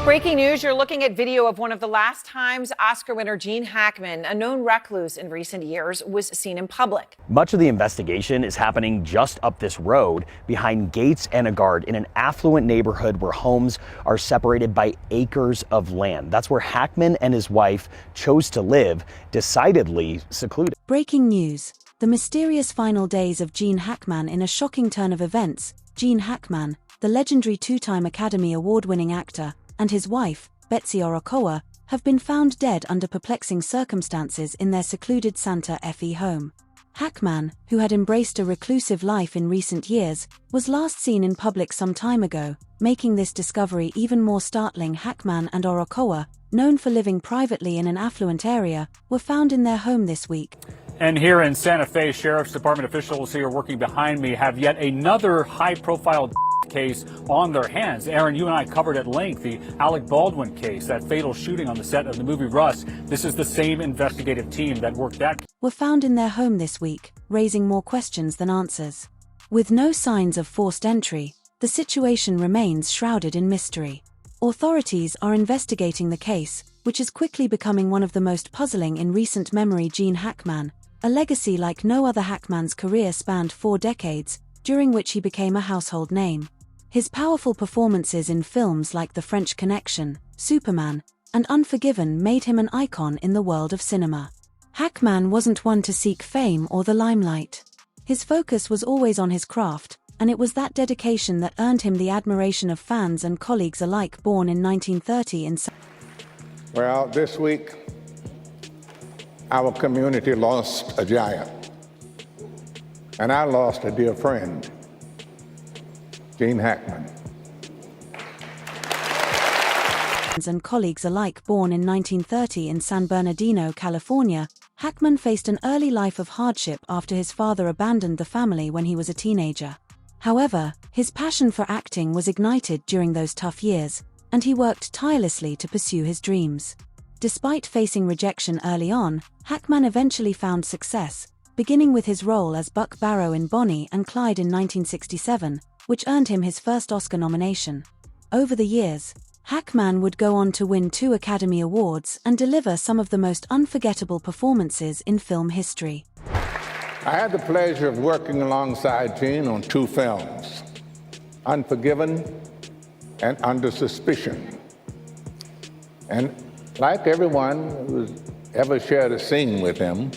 Breaking news, you're looking at video of one of the last times Oscar winner Gene Hackman, a known recluse in recent years, was seen in public. Much of the investigation is happening just up this road behind gates and a guard in an affluent neighborhood where homes are separated by acres of land. That's where Hackman and his wife chose to live, decidedly secluded. Breaking news. The mysterious final days of Gene Hackman in a shocking turn of events. Gene Hackman, the legendary two-time Academy Award-winning actor, and his wife, Betsy Orokoa, have been found dead under perplexing circumstances in their secluded Santa Fe home. Hackman, who had embraced a reclusive life in recent years, was last seen in public some time ago, making this discovery even more startling. Hackman and Orokoa, known for living privately in an affluent area, were found in their home this week. And here in Santa Fe, Sheriff's Department officials here working behind me have yet another high-profile case on their hands. Aaron, you and I covered at length the Alec Baldwin case, that fatal shooting on the set of the movie Rust. This is the same investigative team that worked that. Were found in their home this week, raising more questions than answers. With no signs of forced entry, the situation remains shrouded in mystery. Authorities are investigating the case, which is quickly becoming one of the most puzzling in recent memory. Gene Hackman, a legacy like no other. Hackman's career spanned 4 decades, during which he became a household name. His powerful performances in films like The French Connection, Superman, and Unforgiven made him an icon in the world of cinema. Hackman wasn't one to seek fame or the limelight. His focus was always on his craft, and it was that dedication that earned him the admiration of fans and colleagues alike. Born in 1930 in Well, this week, our community lost a giant, and I lost a dear friend, Gene Hackman. And colleagues alike. Born in 1930 in San Bernardino, California, Hackman faced an early life of hardship after his father abandoned the family when he was a teenager. However, his passion for acting was ignited during those tough years, and he worked tirelessly to pursue his dreams. Despite facing rejection early on, Hackman eventually found success, beginning with his role as Buck Barrow in Bonnie and Clyde in 1967, which earned him his first Oscar nomination. Over the years, Hackman would go on to win 2 Academy Awards and deliver some of the most unforgettable performances in film history. I had the pleasure of working alongside Gene on 2 films, Unforgiven and Under Suspicion. And like everyone who's ever shared a scene with him,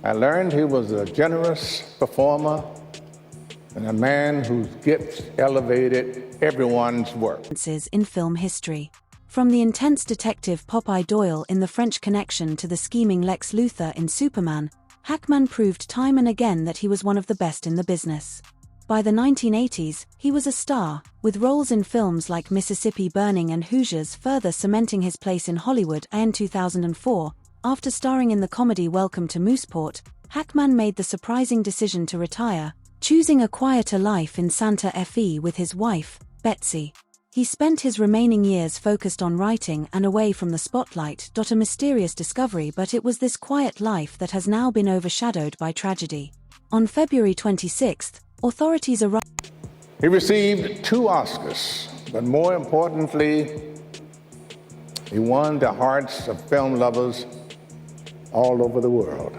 I learned he was a generous performer and a man whose gifts elevated everyone's work. In film history. From the intense detective Popeye Doyle in The French Connection to the scheming Lex Luthor in Superman, Hackman proved time and again that he was one of the best in the business. By the 1980s, he was a star, with roles in films like Mississippi Burning and Hoosiers further cementing his place in Hollywood. In 2004, after starring in the comedy Welcome to Mooseport, Hackman made the surprising decision to retire, choosing a quieter life in Santa Fe with his wife, Betsy. He spent his remaining years focused on writing and away from the spotlight. A mysterious discovery, but it was this quiet life that has now been overshadowed by tragedy. On February 26th, authorities arrived. He received 2 Oscars, but more importantly, he won the hearts of film lovers all over the world.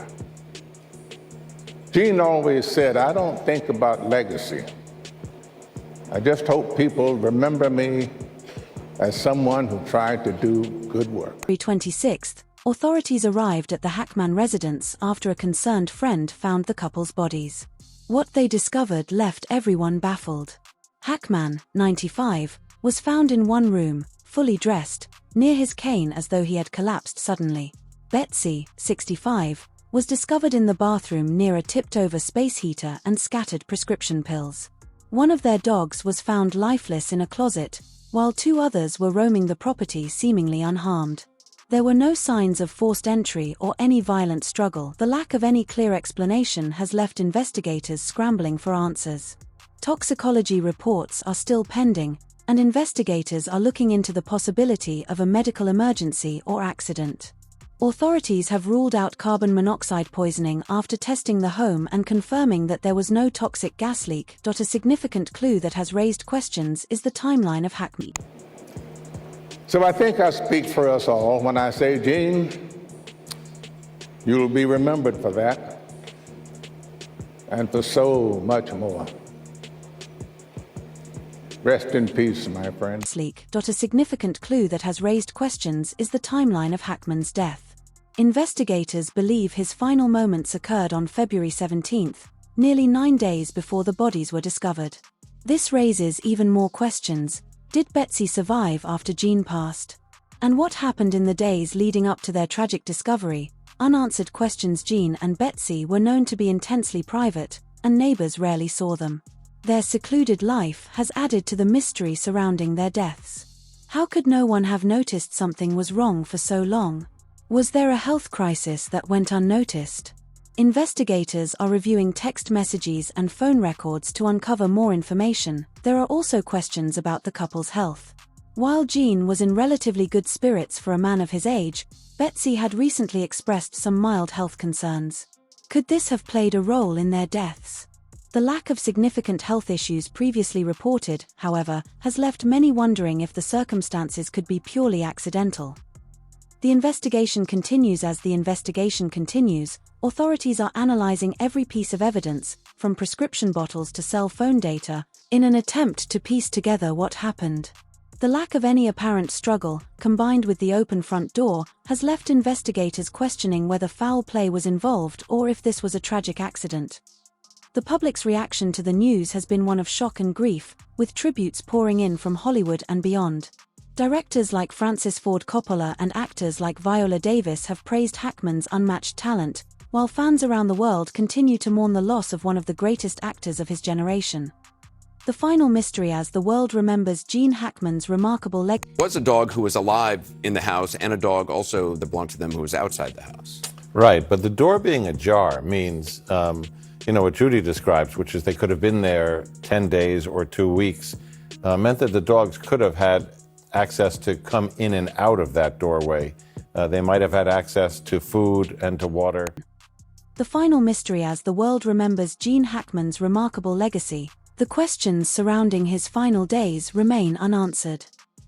Gene always said, "I don't think about legacy. I just hope people remember me as someone who tried to do good work." February 26th, authorities arrived at the Hackman residence after a concerned friend found the couple's bodies. What they discovered left everyone baffled. Hackman, 95, was found in one room, fully dressed, near his cane as though he had collapsed suddenly. Betsy, 65, was discovered in the bathroom near a tipped-over space heater and scattered prescription pills. One of their dogs was found lifeless in a closet, while 2 others were roaming the property seemingly unharmed. There were no signs of forced entry or any violent struggle. The lack of any clear explanation has left investigators scrambling for answers. Toxicology reports are still pending, and investigators are looking into the possibility of a medical emergency or accident. Authorities have ruled out carbon monoxide poisoning after testing the home and confirming that there was no toxic gas leak. A significant clue that has raised questions is the timeline of Hackman. So I think I speak for us all when I say, Gene, you'll be remembered for that and for so much more. Rest in peace, my friend. A significant clue that has raised questions is the timeline of Hackman's death. Investigators believe his final moments occurred on February 17th, nearly 9 days before the bodies were discovered. This raises even more questions. Did Betsy survive after Gene passed? And what happened in the days leading up to their tragic discovery? Unanswered questions. Gene and Betsy were known to be intensely private, and neighbors rarely saw them. Their secluded life has added to the mystery surrounding their deaths. How could no one have noticed something was wrong for so long? Was there a health crisis that went unnoticed? Investigators are reviewing text messages and phone records to uncover more information. There are also questions about the couple's health. While Gene was in relatively good spirits for a man of his age, Betsy had recently expressed some mild health concerns. Could this have played a role in their deaths? The lack of significant health issues previously reported, however, has left many wondering if the circumstances could be purely accidental. The investigation continues. As the investigation continues, authorities are analyzing every piece of evidence, from prescription bottles to cell phone data, in an attempt to piece together what happened. The lack of any apparent struggle, combined with the open front door, has left investigators questioning whether foul play was involved or if this was a tragic accident. The public's reaction to the news has been one of shock and grief, with tributes pouring in from Hollywood and beyond. Directors like Francis Ford Coppola and actors like Viola Davis have praised Hackman's unmatched talent, while fans around the world continue to mourn the loss of one of the greatest actors of his generation. The final mystery as the world remembers Gene Hackman's remarkable legacy. Was a dog who was alive in the house and a dog also that belonged to them who was outside the house. Right, but the door being ajar means, what Judy describes, which is they could have been there 10 days or 2 weeks, meant that the dogs could have had access to come in and out of that doorway. They might have had access to food and to water. The final mystery as the world remembers Gene Hackman's remarkable legacy. The questions surrounding his final days remain unanswered.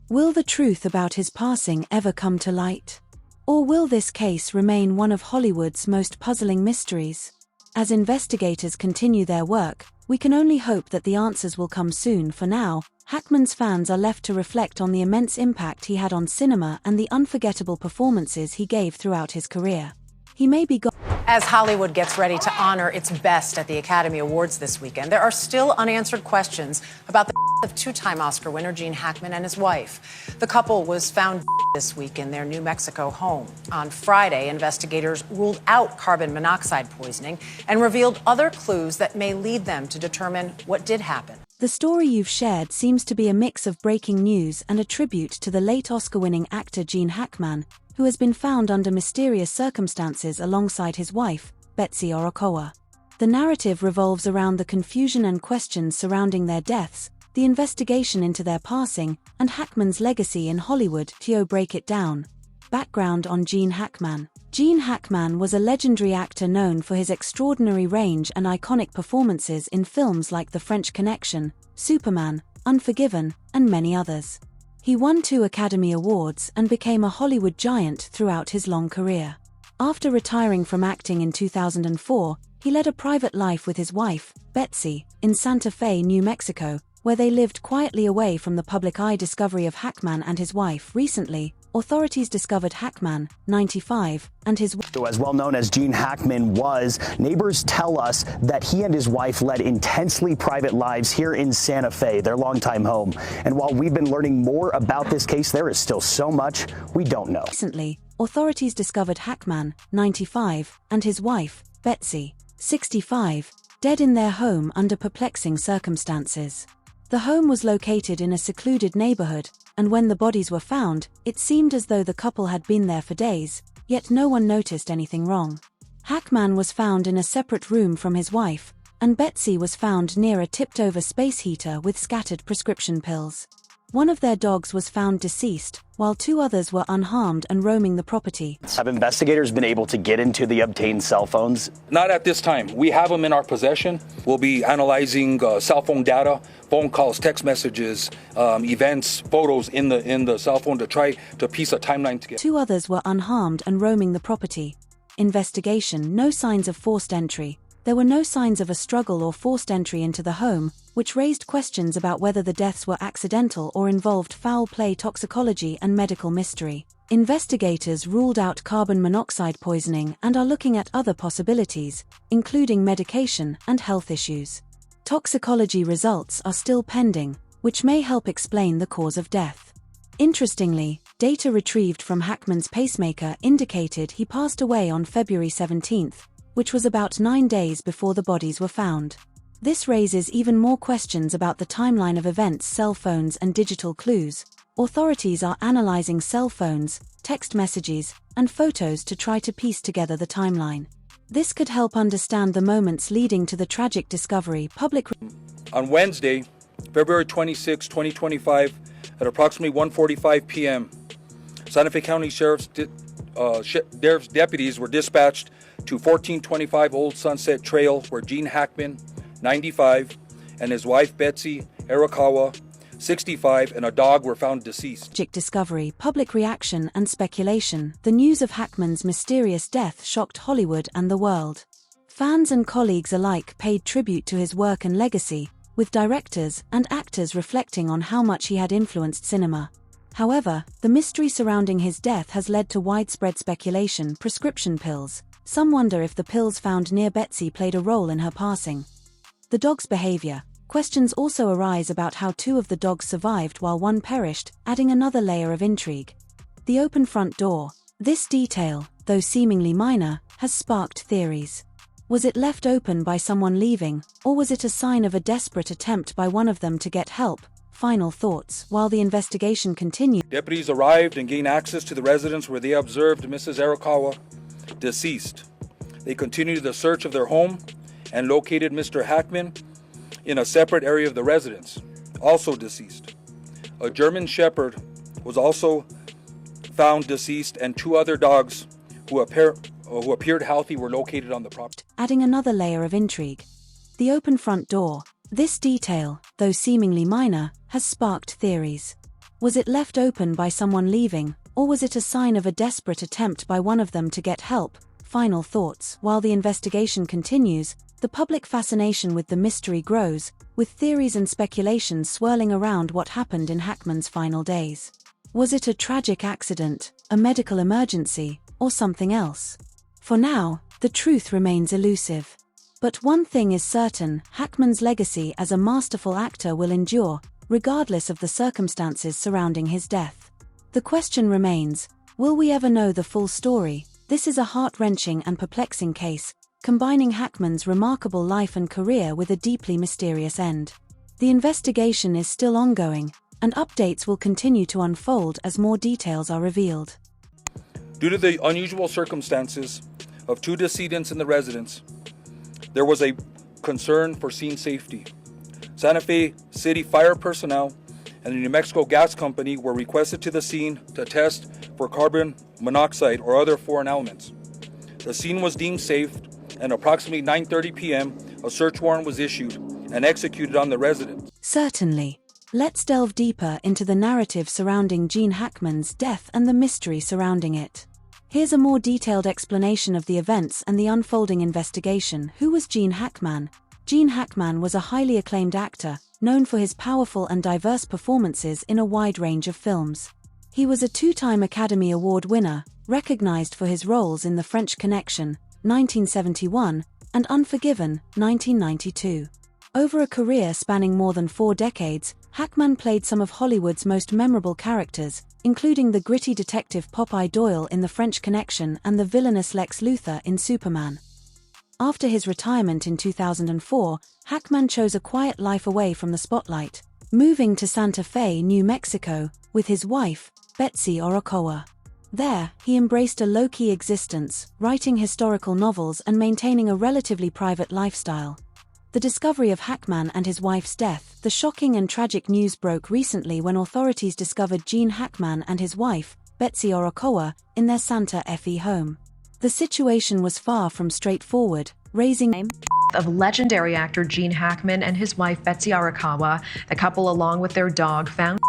Will the truth about his passing ever come to light? Or will this case remain one of Hollywood's most puzzling mysteries? As investigators continue their work, we can only hope that the answers will come soon. For now, Hackman's fans are left to reflect on the immense impact he had on cinema and the unforgettable performances he gave throughout his career. He may be gone. As Hollywood gets ready to honor its best at the Academy Awards this weekend, there are still unanswered questions about the of two-time Oscar winner Gene Hackman and his wife. The couple was found this week in their New Mexico home. On Friday, investigators ruled out carbon monoxide poisoning and revealed other clues that may lead them to determine what did happen. The story you've shared seems to be a mix of breaking news and a tribute to the late Oscar-winning actor Gene Hackman, who has been found under mysterious circumstances alongside his wife, Betsy Orokowa. The narrative revolves around the confusion and questions surrounding their deaths, the investigation into their passing, and Hackman's legacy in Hollywood. To break it down. Background on Gene Hackman. Gene Hackman was a legendary actor known for his extraordinary range and iconic performances in films like The French Connection, Superman, Unforgiven, and many others. He won 2 Academy Awards and became a Hollywood giant throughout his long career. After retiring from acting in 2004, he led a private life with his wife, Betsy, in Santa Fe, New Mexico, where they lived quietly away from the public eye. Discovery of Hackman and his wife. Recently, authorities discovered Hackman, 95, and his wife. So as well known as Gene Hackman was, neighbors tell us that he and his wife led intensely private lives here in Santa Fe, their longtime home. And while we've been learning more about this case, there is still so much we don't know. Recently, authorities discovered Hackman, 95, and his wife, Betsy, 65, dead in their home under perplexing circumstances. The home was located in a secluded neighborhood, and when the bodies were found, it seemed as though the couple had been there for days, yet no one noticed anything wrong. Hackman was found in a separate room from his wife, and Betsy was found near a tipped-over space heater with scattered prescription pills. One of their dogs was found deceased, while 2 others were unharmed and roaming the property. Have investigators been able to get into the obtained cell phones? Not at this time. We have them in our possession. We'll be analyzing cell phone data, phone calls, text messages, events, photos in the cell phone to try to piece a timeline together. 2 others were unharmed and roaming the property. Investigation: no signs of forced entry. There were no signs of a struggle or forced entry into the home, which raised questions about whether the deaths were accidental or involved foul play, toxicology, and medical mystery. Investigators ruled out carbon monoxide poisoning and are looking at other possibilities, including medication and health issues. Toxicology results are still pending, which may help explain the cause of death. Interestingly, data retrieved from Hackman's pacemaker indicated he passed away on February 17, which was about 9 days before the bodies were found. This raises even more questions about the timeline of events. Cell phones and digital clues. Authorities are analyzing cell phones, text messages, and photos to try to piece together the timeline. This could help understand the moments leading to the tragic discovery. On Wednesday, February 26, 2025, at approximately 1:45 p.m., Santa Fe County Sheriff's deputies were dispatched to 1425 Old Sunset Trail, where Gene Hackman, 95, and his wife Betsy Arakawa, 65, and a dog were found deceased. Tragic discovery, public reaction, and speculation. The news of Hackman's mysterious death shocked Hollywood and the world. Fans and colleagues alike paid tribute to his work and legacy, with directors and actors reflecting on how much he had influenced cinema. However, the mystery surrounding his death has led to widespread speculation. Prescription pills. Some wonder if the pills found near Betsy played a role in her passing. The dog's behavior. Questions also arise about how 2 of the dogs survived while 1 perished, adding another layer of intrigue. The open front door. This detail, though seemingly minor, has sparked theories. Was it left open by someone leaving, or was it a sign of a desperate attempt by one of them to get help? Final thoughts. While the investigation continued, Deputies arrived and gained access to the residence where they observed Mrs. Arakawa deceased. They continued the search of their home and located Mr. Hackman in a separate area of the residence, also deceased. A German Shepherd was also found deceased, and 2 other dogs who appeared healthy were located on the property. Adding another layer of intrigue. The open front door. This detail, though seemingly minor, has sparked theories. Was it left open by someone leaving, or was it a sign of a desperate attempt by one of them to get help? Final thoughts. While the investigation continues, the public fascination with the mystery grows, with theories and speculations swirling around what happened in Hackman's final days. Was it a tragic accident, a medical emergency, or something else? For now, the truth remains elusive. But one thing is certain: Hackman's legacy as a masterful actor will endure, regardless of the circumstances surrounding his death. The question remains, will we ever know the full story? This is a heart-wrenching and perplexing case, combining Hackman's remarkable life and career with a deeply mysterious end. The investigation is still ongoing, and updates will continue to unfold as more details are revealed. Due to the unusual circumstances of 2 decedents in the residence, there was a concern for scene safety. Santa Fe City fire personnel and the New Mexico Gas Company were requested to the scene to test for carbon monoxide or other foreign elements. The scene was deemed safe, and approximately 9:30 p.m., a search warrant was issued and executed on the residence. Certainly. Let's delve deeper into the narrative surrounding Gene Hackman's death and the mystery surrounding it. Here's a more detailed explanation of the events and the unfolding investigation. Who was Gene Hackman? Gene Hackman was a highly acclaimed actor, known for his powerful and diverse performances in a wide range of films. He was a 2-time Academy Award winner, recognized for his roles in The French Connection, 1971, and Unforgiven, 1992. Over a career spanning more than 4 decades, Hackman played some of Hollywood's most memorable characters, including the gritty detective Popeye Doyle in The French Connection and the villainous Lex Luthor in Superman. After his retirement in 2004, Hackman chose a quiet life away from the spotlight, moving to Santa Fe, New Mexico, with his wife, Betsy Arakawa. There, he embraced a low-key existence, writing historical novels and maintaining a relatively private lifestyle. The discovery of Hackman and his wife's death. The shocking and tragic news broke recently when authorities discovered Gene Hackman and his wife, Betsy Orokowa, in their Santa Fe home. The situation was far from straightforward, raising of legendary actor Gene Hackman and his wife Betsy Arakawa. The couple, along with their dog, found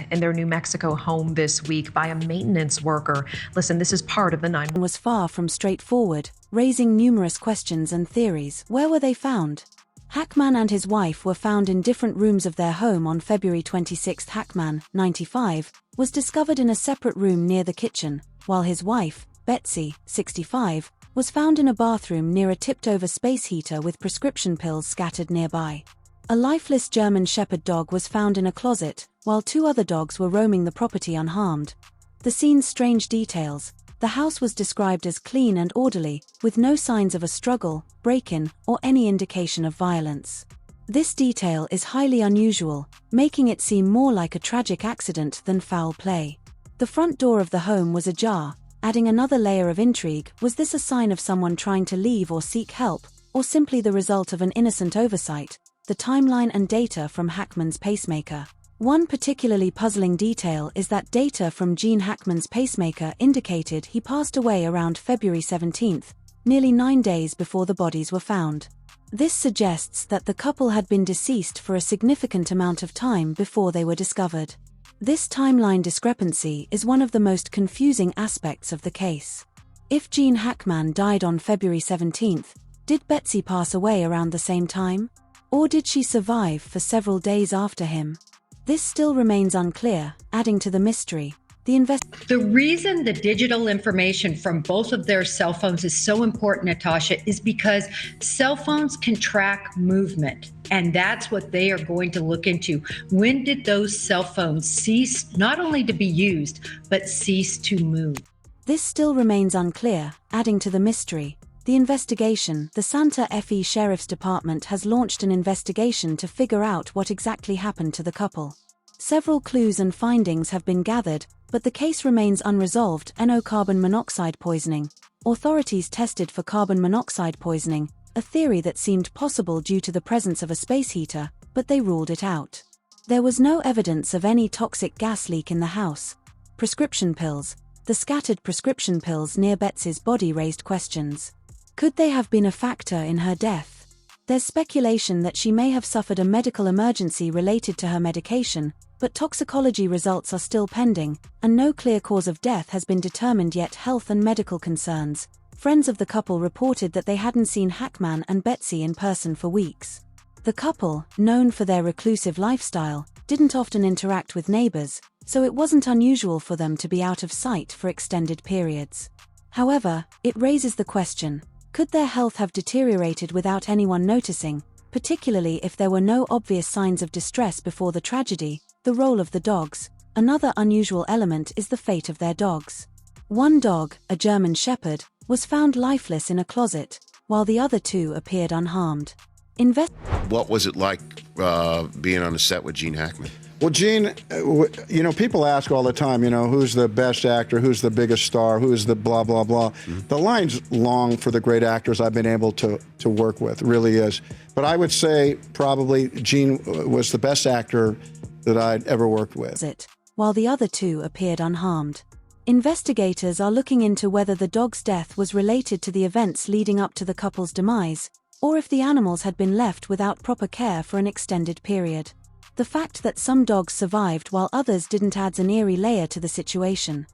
in their New Mexico home this week by a maintenance worker. Listen, this is part of the 9 was far from straightforward, raising numerous questions and theories. Where were they found? Hackman and his wife were found in different rooms of their home on February 26. Hackman, 95, was discovered in a separate room near the kitchen, while his wife, Betsy, 65, was found in a bathroom near a tipped-over space heater with prescription pills scattered nearby. A lifeless German Shepherd dog was found in a closet, while 2 other dogs were roaming the property unharmed. The scene's strange details. The house was described as clean and orderly, with no signs of a struggle, break-in, or any indication of violence. This detail is highly unusual, making it seem more like a tragic accident than foul play. The front door of the home was ajar, adding another layer of intrigue. Was this a sign of someone trying to leave or seek help, or simply the result of an innocent oversight? The timeline and data from Hackman's pacemaker. One particularly puzzling detail is that data from Gene Hackman's pacemaker indicated he passed away around February 17, nearly 9 days before the bodies were found. This suggests that the couple had been deceased for a significant amount of time before they were discovered. This timeline discrepancy is one of the most confusing aspects of the case. If Gene Hackman died on February 17, did Betsy pass away around the same time? Or did she survive for several days after him? This still remains unclear, adding to the mystery. The reason the digital information from both of their cell phones is so important, Natasha, is because cell phones can track movement. And that's what they are going to look into. When did those cell phones cease not only to be used, but cease to move? This still remains unclear, adding to the mystery. The Santa Fe Sheriff's Department has launched an investigation to figure out what exactly happened to the couple. Several clues and findings have been gathered, but the case remains unresolved. Carbon monoxide poisoning. Authorities tested for carbon monoxide poisoning, a theory that seemed possible due to the presence of a space heater, but they ruled it out. There was no evidence of any toxic gas leak in the house. Prescription pills. The scattered prescription pills near Betsy's body raised questions. Could they have been a factor in her death? There's speculation that she may have suffered a medical emergency related to her medication, but toxicology results are still pending, and no clear cause of death has been determined yet. Health and medical concerns. Friends of the couple reported that they hadn't seen Hackman and Betsy in person for weeks. The couple, known for their reclusive lifestyle, didn't often interact with neighbors, so it wasn't unusual for them to be out of sight for extended periods. However, it raises the question, could their health have deteriorated without anyone noticing, particularly if there were no obvious signs of distress before the tragedy? The role of the dogs. Another unusual element is the fate of their dogs. One dog, a German Shepherd, was found lifeless in a closet, while the other 2 appeared unharmed. What was it like being on a set with Gene Hackman? Well, Gene, people ask all the time, who's the best actor, who's the biggest star, who's the blah, blah, blah. Mm-hmm. The line's long for the great actors I've been able to work with, really is. But I would say probably Gene was the best actor that I'd ever worked with. While the other 2 appeared unharmed. Investigators are looking into whether the dog's death was related to the events leading up to the couple's demise, or if the animals had been left without proper care for an extended period. The fact that some dogs survived while others didn't adds an eerie layer to the situation.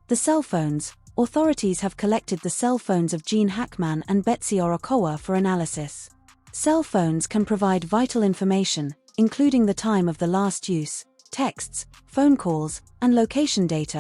The cell phones. Authorities have collected the cell phones of Gene Hackman and Betsy Orokowa for analysis. Cell phones can provide vital information, including the time of the last use, texts, phone calls, and location data.